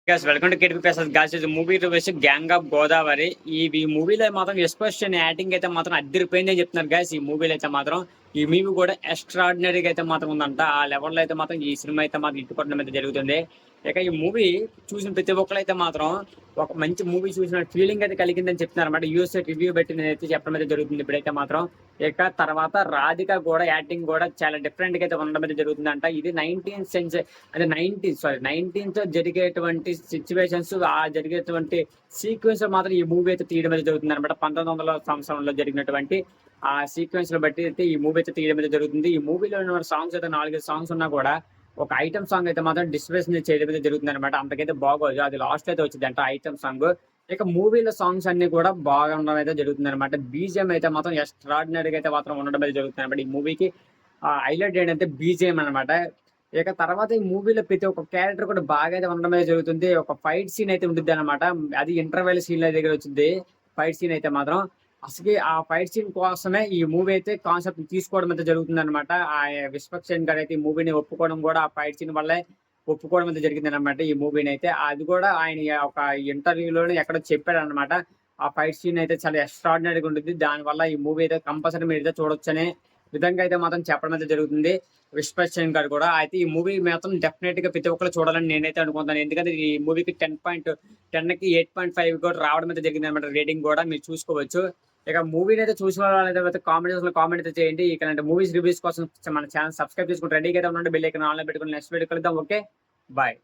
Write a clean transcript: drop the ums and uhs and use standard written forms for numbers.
Guys welcome to KTP Prasad guys. ఇది movie reviews gang of Godavari. ఈ మూవీలో మాత్రం ఎస్పెషల్ యాక్టింగ్ అయితే మాత్రం అద్దరిపోయిందని చెప్తున్నారు గైస్. ఈ మూవీలో అయితే మాత్రం ఈ మూవీ కూడా ఎక్స్ట్రాడినరీగా అయితే మాత్రం ఉందంట. ఆ లెవెల్లో అయితే మాత్రం ఈ సినిమా అయితే మాత్రం ఇట్టుకోవడం అయితే జరుగుతుంది. ఇక ఈ మూవీ చూసిన ప్రతి ఒక్కరు అయితే మాత్రం ఒక మంచి మూవీ చూసిన ఫీలింగ్ అయితే కలిగిందని చెప్తున్నారు అనమాట. యూఎస్ఏ రివ్యూ పెట్టి అయితే చెప్పడం అయితే జరుగుతుంది ఇప్పుడైతే మాత్రం. ఇక తర్వాత రాధిక కూడా యాక్టింగ్ కూడా చాలా డిఫరెంట్ గా అయితే ఉండడం అయితే జరుగుతుందంట. ఇది 19th సెంచరీ అంటే 19th జరిగేటువంటి సిచ్యువేషన్స్, ఆ జరిగేటువంటి సీక్వెన్స్ మాత్రం ఈ మూవీ అయితే తీయడం అయితే జరుగుతుంది అనమాట. 1900 సంవత్సరంలో జరిగినటువంటి ఆ సీక్వెన్స్ లో బట్టి అయితే ఈ మూవీ అయితే తీయడం అయితే జరుగుతుంది. ఈ మూవీలో ఉన్న సాంగ్స్ అయితే 4 సాంగ్స్ ఉన్నా కూడా ఒక ఐటమ్ సాంగ్ అయితే మాత్రం డిస్ప్లేస్ చేయడం అయితే జరుగుతుంది అనమాట. అంతకైతే బాగోదు, అది లాస్ట్ అయితే వచ్చింది అంట ఐటమ్ సాంగ్. ఇక మూవీలో సాంగ్స్ అన్ని కూడా బాగా ఉండడం అయితే జరుగుతుంది అనమాట. బీజిఎం అయితే మాత్రం ఎక్స్ట్రాడినరీగా అయితే మాత్రం ఉండడం అయితే జరుగుతుంది అనమాట. ఈ మూవీకి హైలైట్ ఏంటంటే బీజిఎం అనమాట. ఇక తర్వాత ఈ మూవీలో ప్రతి ఒక్క క్యారెక్టర్ కూడా బాగా అయితే ఉండడం అయితే జరుగుతుంది. ఒక ఫైట్ సీన్ అయితే ఉంటుంది అనమాట. అది ఇంటర్వెల్ సీన్ దగ్గర వచ్చింది ఫైట్ సీన్ అయితే మాత్రం. అసలు ఆ ఫైట్ సీన్ కోసమే ఈ మూవీ అయితే కాన్సెప్ట్ తీసుకోవడం అయితే జరుగుతుంది అనమాట. ఆ విశ్వక్సేన్ గారు అయితే ఈ మూవీని ఒప్పుకోవడం కూడా ఆ ఫైట్ సీన్ వల్లే ఒప్పుకోవడం అయితే జరిగింది అనమాట. ఈ మూవీని అయితే అది కూడా ఆయన ఒక ఇంటర్వ్యూలోనే ఎక్కడో చెప్పాడు అనమాట. ఆ ఫైట్ సీన్ అయితే చాలా ఎక్స్ట్రాడినరీగా ఉంటుంది. దానివల్ల ఈ మూవీ అయితే కంపల్సరీ మీరు అయితే చూడొచ్చనే విధంగా అయితే మాత్రం చెప్పడం అయితే జరుగుతుంది విశ్వక్సేన్ గారు కూడా. అయితే ఈ మూవీ మాత్రం డెఫినెట్ గా ప్రతి ఒక్కరు చూడాలని నేనైతే అనుకుంటాను. ఎందుకంటే ఈ మూవీకి 10కి 8.5 కూడా రావడం అయితే జరిగింది అనమాట. రేటింగ్ కూడా మీరు చూసుకోవచ్చు. ఇక మూవీని అయితే చూసిన వాళ్ళైతే కామెంట్ అయితే చేయండి. ఇక మూవీస్ రివ్యూస్ కోసం మన ఛానల్ సబ్స్క్రైబ్ చేసుకుని రెడీగా అయితే ఉండండి. బెల్ ఐకాన్ ఆన్లో పెట్టుకుని నెక్స్ట్ వీడియో కలుద్దాం. Okay, bye.